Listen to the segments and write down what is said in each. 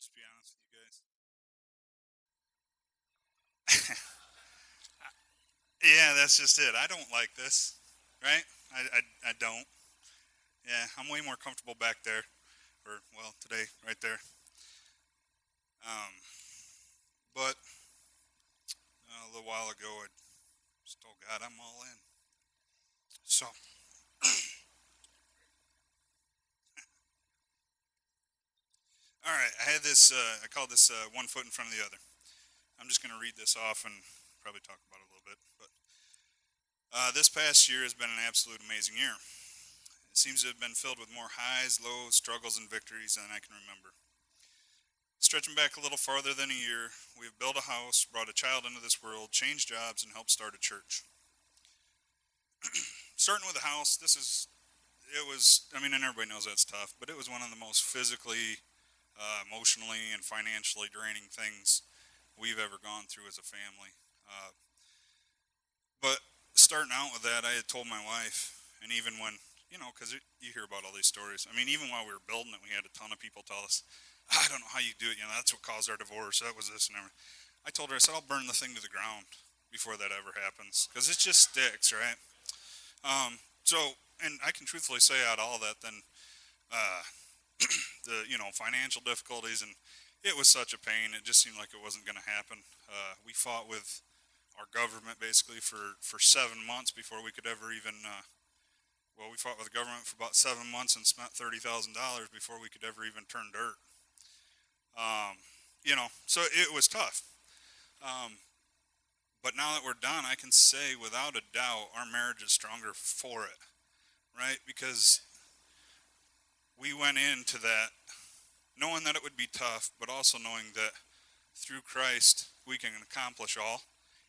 Just be honest with you guys. Yeah, that's just it. I don't like this, right? I don't. Yeah, I'm way more comfortable back there, or well, today, right there. Um, but a little while ago, I just told God I'm all in. So, all right, I had this. I call this one foot in front of the other. I'm just going to read this off and probably talk about it a little bit. But this past year has been an absolute amazing year. It seems to have been filled with more highs, lows, struggles, and victories than I can remember. Stretching back a little farther than a year, we have built a house, brought a child into this world, changed jobs, and helped start a church. Starting with the house, it was, I mean, and everybody knows that's tough, but it was one of the most physically, emotionally, and financially draining things we've ever gone through as a family. But starting out with that, I had told my wife, and even when, because you hear about all these stories. I mean, even while we were building it, we had a ton of people tell us, I don't know how you do it. That's what caused our divorce. That was this and everything. I told her, I said, I'll burn the thing to the ground before that ever happens, because it just sticks, right? And I can truthfully say out all that, then uh, the financial difficulties, and it was such a pain. It just seemed like it wasn't going to happen. We fought with our government basically for 7 months before we could ever even. We fought with the government for about 7 months and spent $30,000 before we could ever even turn dirt. So it was tough. Um, but now that we're done, I can say without a doubt our marriage is stronger for it, right? Because we went into that knowing that it would be tough, but also knowing that through Christ we can accomplish all,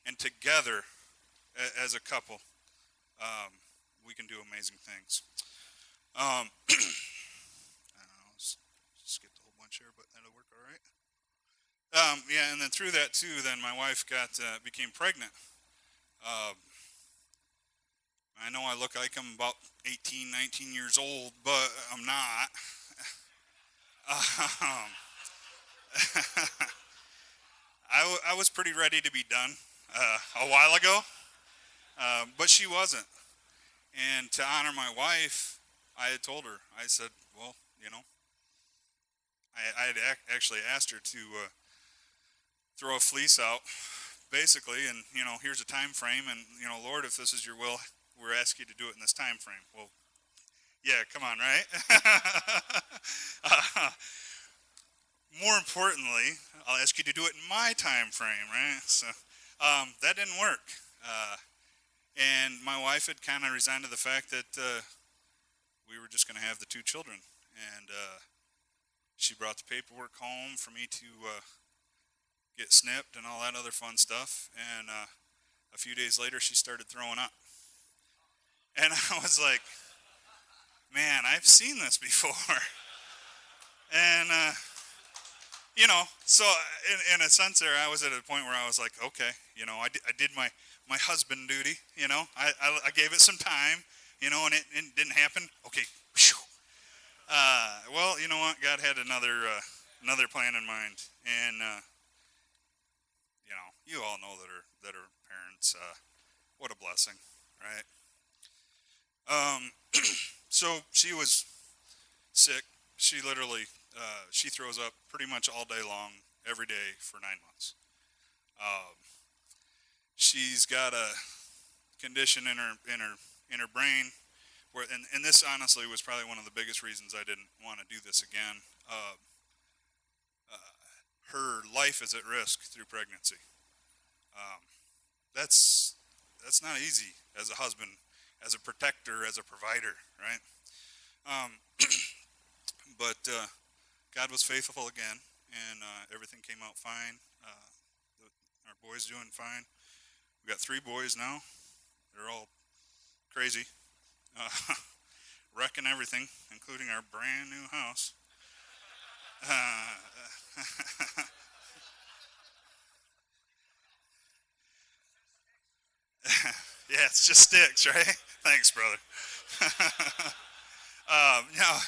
and together as a couple, um, we can do amazing things. I don't know, skipped a whole bunch here, but that'll work all right. Yeah, and then through that too, then my wife became pregnant. Uh, I know I look like I'm about 18, 19 years old, but I'm not. Um, I was pretty ready to be done a while ago, but she wasn't. And to honor my wife, I had told her, I said, well, I had actually asked her to throw a fleece out, basically, and, here's a time frame, and, Lord, if this is your will, we're asking you to do it in this time frame. Well, yeah, come on, right? uh, More importantly, I'll ask you to do it in my time frame, right? So that didn't work. Uh, and my wife had kind of resigned to the fact that we were just going to have the two children. And she brought the paperwork home for me to get snipped and all that other fun stuff. And a few days later, she started throwing up. And I was like, man, I've seen this before. And so in a sense there, I was at a point where I was like, okay, I did my husband duty, I gave it some time, and it didn't happen. Okay. Well, you know what? God had another plan in mind. And, you all know that are parents, what a blessing, right? So she was sick. She literally, she throws up pretty much all day long, every day for 9 months. Um, she's got a condition in her brain where, and this honestly was probably one of the biggest reasons I didn't want to do this again. Uh, Her life is at risk through pregnancy. Um, that's not easy as a husband, as a protector, as a provider, right? Um, but God was faithful again, and everything came out fine. The, our boy's doing fine. We got 3 boys now. They're all crazy, uh, wrecking everything, including our brand new house. Yeah, it's just sticks, right? Thanks, brother. Yeah.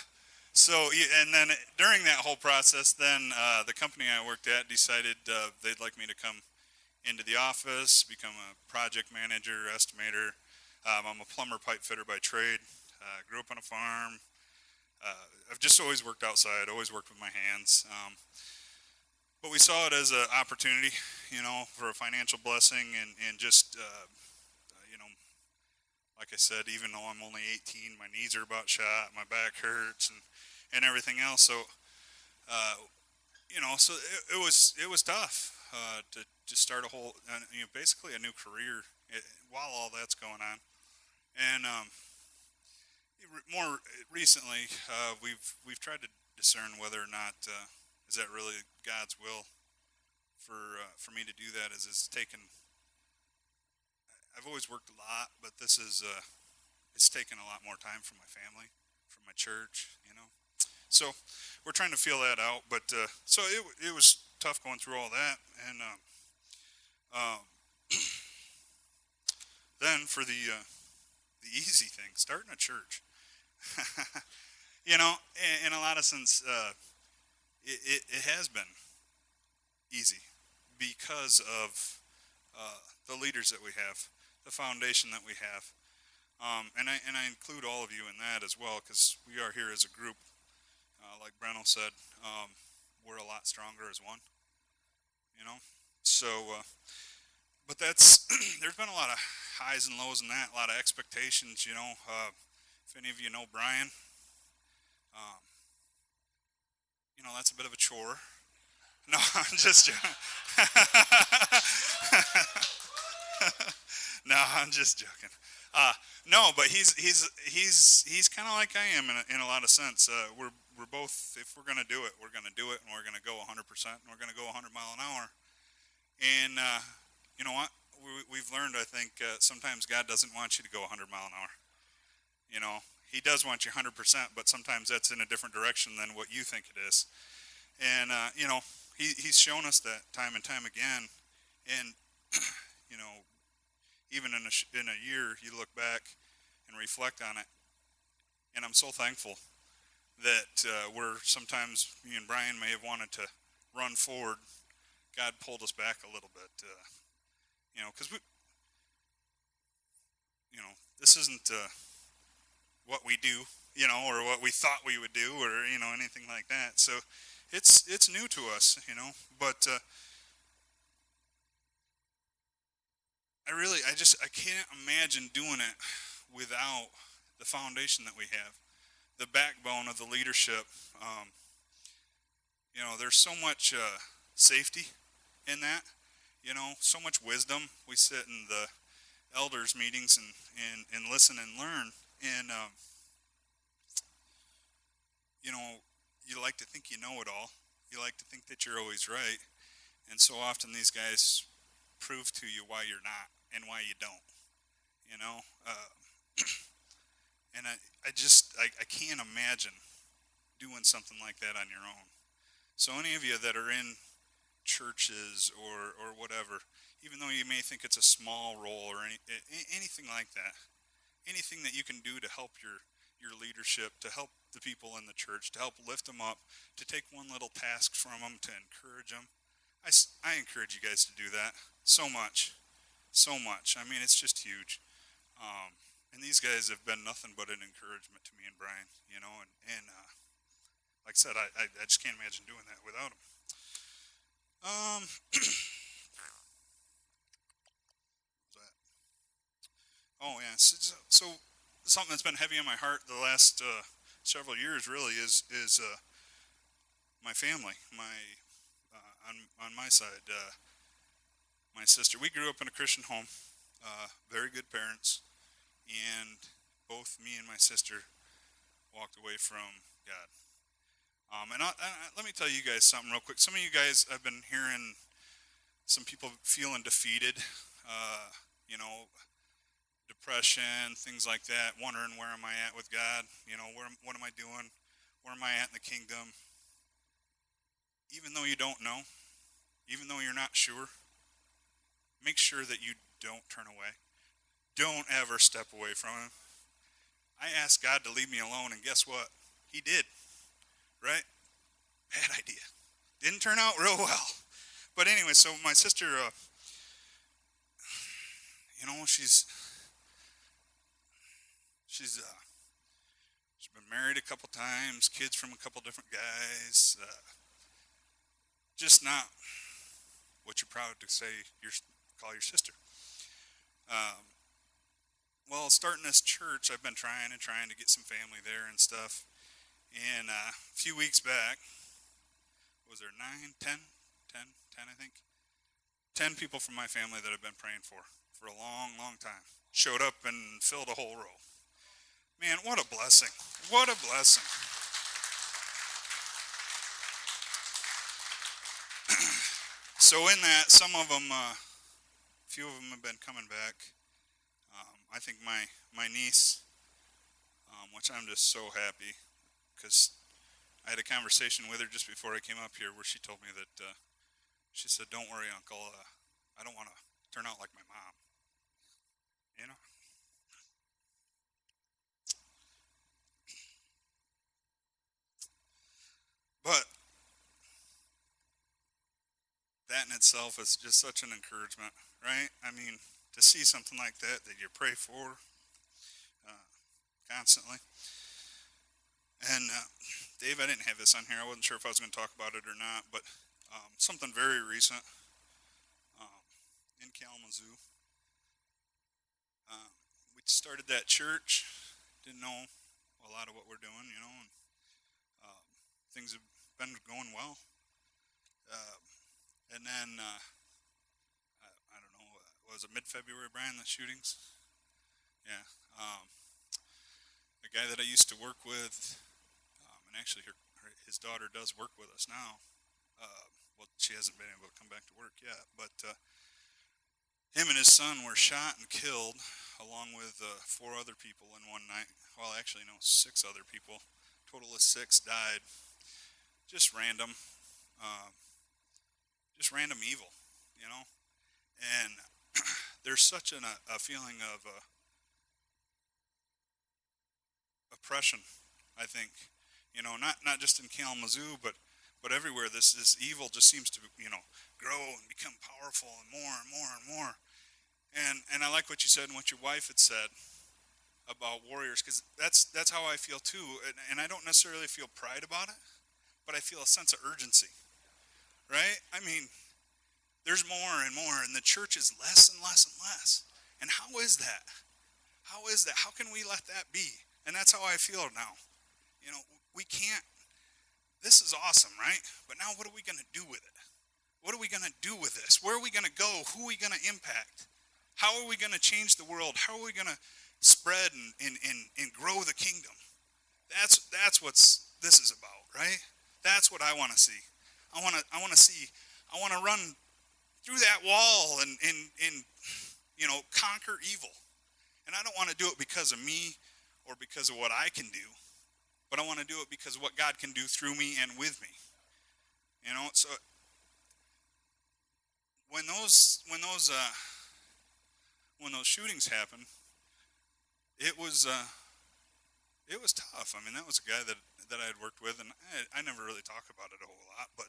And then during that whole process, then the company I worked at decided they'd like me to come into the office, become a project manager, estimator. I'm a plumber pipe fitter by trade. Grew up on a farm. I've just always worked outside, always worked with my hands. But we saw it as an opportunity, for a financial blessing and just, like I said, even though I'm only 18, my knees are about shot, my back hurts, and everything else. So, it was tough to just start a whole, basically a new career while all that's going on. And more recently, we've tried to discern whether or not is that really God's will for me to do that. It's taken. I've always worked a lot, but this is it's taken a lot more time from my family, from my church. So we're trying to feel that out. But so it was tough going through all that, and then for the easy thing, starting a church. In a lot of sense, it has been easy because of the leaders that we have, the foundation that we have, and I include all of you in that as well, because we are here as a group. Like Breno said, we're a lot stronger as one. So, but that's there's been a lot of highs and lows in that, a lot of expectations. If any of you know Brian, that's a bit of a chore. No, I'm just joking. No, I'm just joking. No, but he's kind of like I am in a lot of sense. We're both, if we're gonna do it, we're gonna do it, and we're gonna go 100%, and we're gonna go 100 mile an hour. And you know what? We've learned, I think, sometimes God doesn't want you to go 100 mile an hour. He does want you 100%, but sometimes that's in a different direction than what you think it is. And he's shown us that time and time again. And even in a year, you look back and reflect on it. And I'm so thankful that where sometimes me and Brian may have wanted to run forward, God pulled us back a little bit. Because this isn't what we do, or what we thought we would do, or anything like that. So it's new to us, But I can't imagine doing it without the foundation that we have, the backbone of the leadership. There's so much safety in that, so much wisdom. We sit in the elders meetings and listen and learn, and you like to think you know it all. You like to think that you're always right, and so often these guys prove to you why you're not and why you don't. And I can't imagine doing something like that on your own. So any of you that are in churches or whatever, even though you may think it's a small role or anything like that, anything that you can do to help your leadership, to help the people in the church, to help lift them up, to take one little task from them, to encourage them, I encourage you guys to do that so much. I mean, it's just huge. And these guys have been nothing but an encouragement to me and Brian, and like I said, I just can't imagine doing that without them. Oh yeah, so something that's been heavy on my heart the last several years really is my family, on my side. My sister, we grew up in a Christian home, very good parents, and both me and my sister walked away from God. And let me tell you guys something real quick. Some of you guys, I've been hearing some people feeling defeated, depression, things like that, wondering where am I at with God, what am I doing, where am I at in the kingdom. Even though you don't know, even though you're not sure, make sure that you don't turn away. Don't ever step away from Him. I asked God to leave me alone, and guess what? He did. right? Bad idea. Didn't turn out real well. But anyway, so my sister, she's she's been married a couple times, kids from a couple different guys. Just not what you're proud to say call your sister. Um, well, starting this church, I've been trying to get some family there and stuff. And a few weeks back, was there 9, 10, 10, 10 I think? 10 people from my family that I've been praying for a long, long time showed up and filled a whole row. Man, what a blessing. What a blessing. So in that, some of them, a few of them have been coming back. I think my niece, which I'm just so happy, because I had a conversation with her just before I came up here where she told me that, she said, "Don't worry, Uncle, I don't want to turn out like my mom." You know? But that in itself is just such an encouragement, right? I mean, to see something like that you pray for uh, constantly. And Dave, I didn't have this on here. I wasn't sure if I was going to talk about it or not, but something very recent um, in Kalamazoo. We started that church. Didn't know a lot of what we're doing, and uh, things have been going well. Uh, and then I don't know, was it mid-February, Brian, the shootings? Yeah. A guy that I used to work with, and actually his daughter does work with us now. Well, she hasn't been able to come back to work yet, but him and his son were shot and killed, along with 4 other people in one night. Well, actually, no, 6 other people. Total of 6 died. Just random, uh, just random evil, you know. And there's such a feeling of oppression, I think, not just in Kalamazoo, but everywhere. This evil just seems to grow and become powerful and more and more and more. And I like what you said and what your wife had said about warriors, because that's how I feel too. And I don't necessarily feel pride about it, but I feel a sense of urgency, right? I mean, there's more and more, and the church is less and less and less. And how is that? How is that? How can we let that be? And that's how I feel now. We can't. This is awesome, right? But now what are we going to do with it? What are we going to do with this? Where are we going to go? Who are we going to impact? How are we going to change the world? How are we going to spread and grow the kingdom? That's what this is about, right? That's what I want to see. I want to run through that wall and conquer evil. And I don't want to do it because of me or because of what I can do, but I want to do it because of what God can do through me and with me. So when those shootings happened, it was tough. I mean, that was a guy that I had worked with, and I never really talk about it a whole lot, but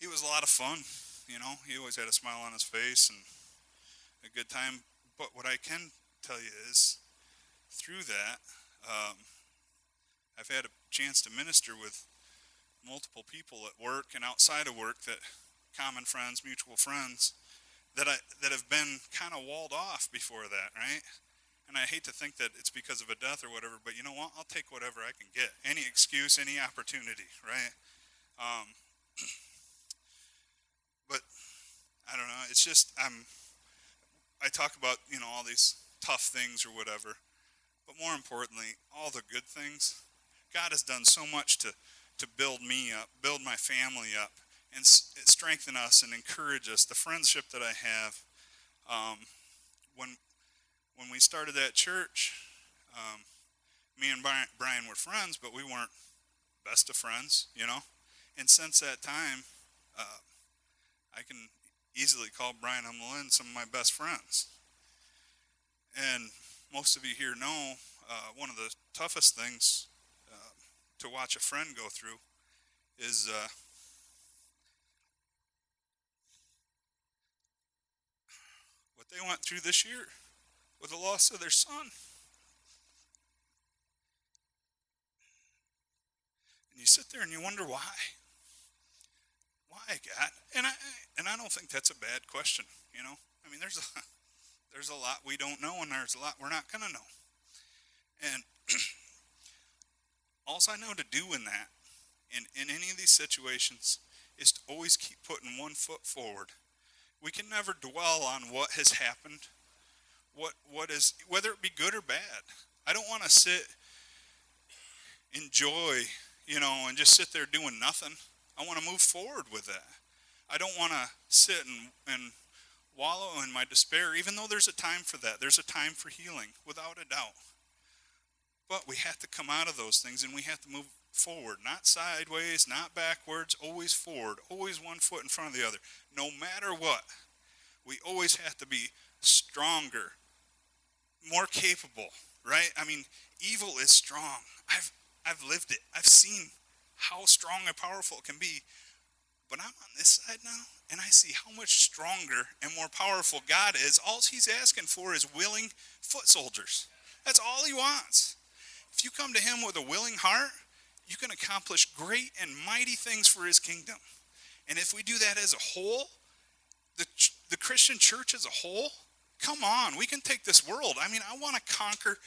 he was a lot of fun. He always had a smile on his face and a good time. But what I can tell you is, through that, I've had a chance to minister with multiple people at work and outside of work, that common friends, mutual friends, that have been kind of walled off before that, right? And I hate to think that it's because of a death or whatever, but you know what? I'll take whatever I can get. Any excuse, any opportunity, right? But I don't know. It's just I talk about all these tough things or whatever, but more importantly, all the good things. God has done so much to build me up, build my family up, and strengthen us and encourage us. The friendship that I have, when we started that church, me and Brian were friends, but we weren't best of friends, And since that time, I can easily call Brian and Melinda some of my best friends. And most of you here know one of the toughest things to watch a friend go through is what they went through this year with the loss of their son. And you sit there and you wonder why. Why, God? And I don't think that's a bad question. You know, I mean, there's a lot we don't know, and there's a lot we're not gonna know. And all I know to do in that, in any of these situations, is to always keep putting one foot forward. We can never dwell on what has happened, what is, whether it be good or bad. I don't want to sit, enjoy, and just sit there doing nothing. I want to move forward with that. I don't want to sit and wallow in my despair, even though there's a time for that. There's a time for healing, without a doubt. But we have to come out of those things, and we have to move forward, not sideways, not backwards, always forward, always one foot in front of the other. No matter what, we always have to be stronger, more capable, right? I mean, evil is strong. I've lived it. I've seen how strong and powerful it can be. But I'm on this side now, and I see how much stronger and more powerful God is. All he's asking for is willing foot soldiers. That's all he wants. If you come to him with a willing heart, you can accomplish great and mighty things for his kingdom. And if we do that as a whole, the Christian church as a whole, come on, we can take this world. I mean, I want to conquer.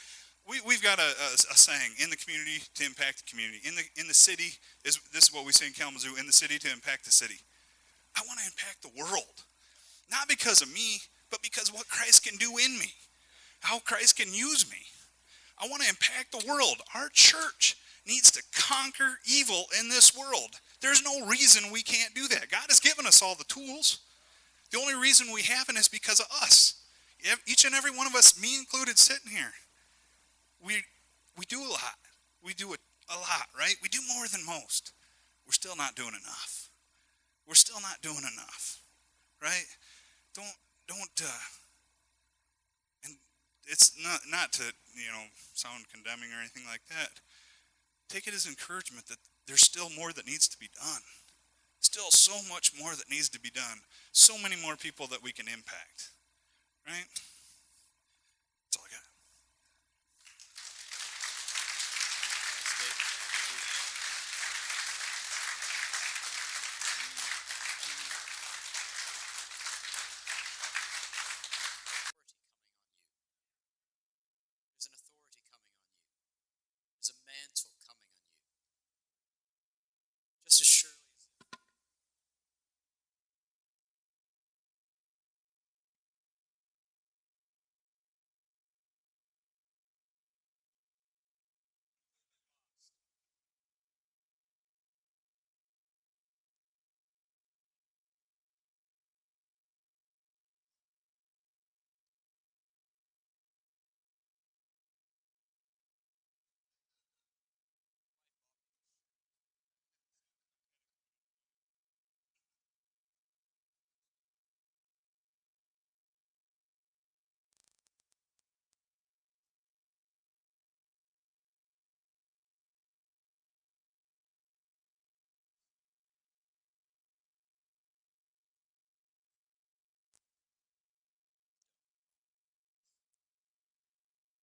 We've got a saying, in the community to impact the community. In the city, this is what we say in Kalamazoo, in the city to impact the city. I want to impact the world. Not because of me, but because what Christ can do in me. How Christ can use me. I want to impact the world. Our church needs to conquer evil in this world. There's no reason we can't do that. God has given us all the tools. The only reason we haven't is because of us. Each and every one of us, me included, sitting here. We do a lot. We do a lot, right? We do more than most. We're still not doing enough. We're still not doing enough, right? And it's not to, sound condemning or anything like that. Take it as encouragement that there's still more that needs to be done. Still so much more that needs to be done. So many more people that we can impact, right? That's all I got. There's an authority coming on you. There's a mantle coming on you. Just as surely as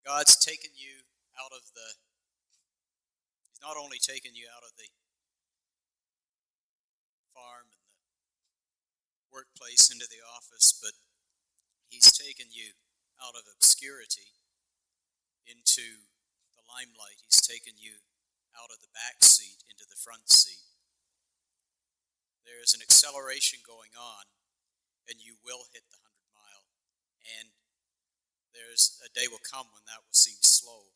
God's taken you out of He's not only taken you out of the farm and the workplace into the office, but He's taken you out of obscurity into the limelight. He's taken you out of the back seat into the front seat. There is an acceleration going on, and you will hit the 100-mile. And there's a day will come when that will seem slow.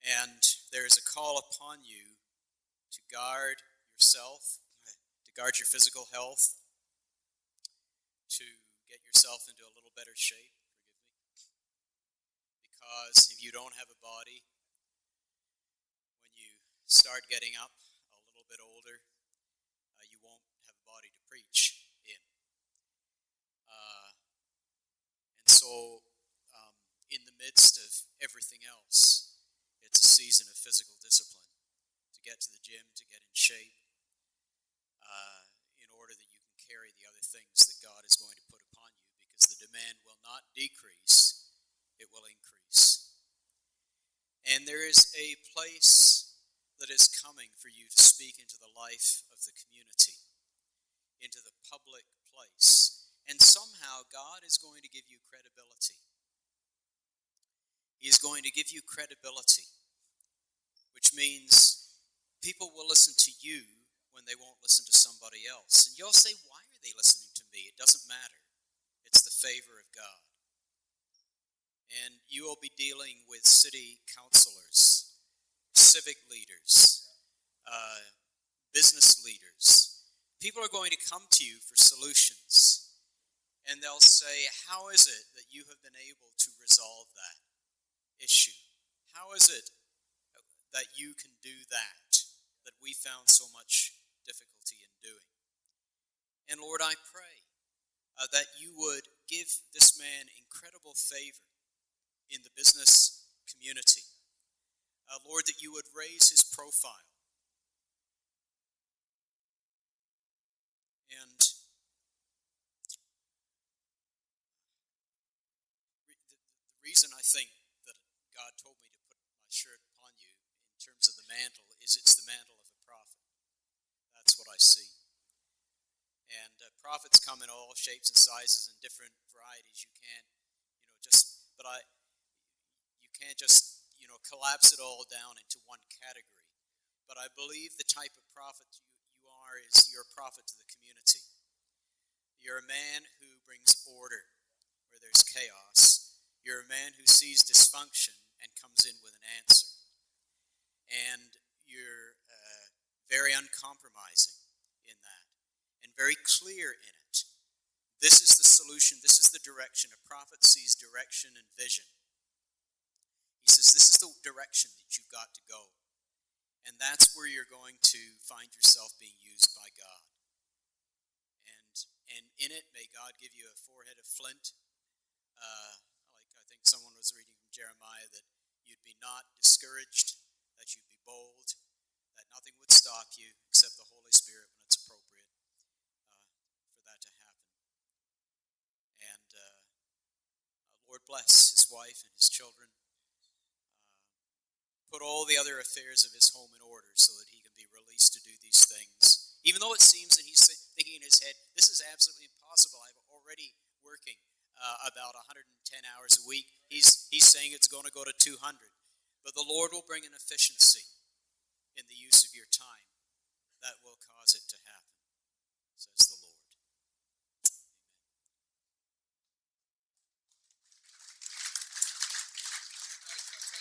And there is a call upon you to guard yourself, to guard your physical health, to get yourself into a little better shape, because if you don't have a body, when you start getting up a little bit older, you won't have a body to preach in. And so, in the midst of everything else, it's a season of physical discipline to get to the gym, to get in shape, in order that you can carry the other things that God is going to put upon you, because the demand will not decrease, it will increase. And there is a place that is coming for you to speak into the life of the community, into the public place. And somehow God is going to give you credibility. He is going to give you credibility, which means people will listen to you when they won't listen to somebody else. And you'll say, why are they listening to me? It doesn't matter. It's the favor of God. And you will be dealing with city councilors, civic leaders, business leaders. People are going to come to you for solutions. And they'll say, how is it that you have been able to resolve that issue? How is it that you can do that we found so much difficulty in doing? And Lord, I pray that you would give this man incredible favor in the business community. Lord, that you would raise his profile. And the reason I think that God told me to put my shirt upon you in terms of the mantle is it's the mantle of a prophet. That's what I see. And prophets come in all shapes and sizes and different varieties. You can't, you can't just, collapse it all down into one category. But I believe the type of prophet you are is you're a prophet to the community. You're a man who brings order where there's chaos. You're a man who sees dysfunction and comes in with an answer. And you're very uncompromising in that and very clear in it. This is the solution. This is the direction. A prophet sees direction and vision. He says, this is the direction that you've got to go. And that's where you're going to find yourself being used by God. And in it, may God give you a forehead of flint. Like I think someone was reading from Jeremiah, that you'd be not discouraged, that you'd be bold, that nothing would stop you except the Holy Spirit when it's appropriate for that to happen. And Lord bless his wife and his children. Put all the other affairs of his home in order so that he can be released to do these things. Even though it seems that he's thinking in his head, this is absolutely impossible. I'm already working about 110 hours a week. He's saying it's going to go to 200. But the Lord will bring an efficiency in the use of your time that will cause it to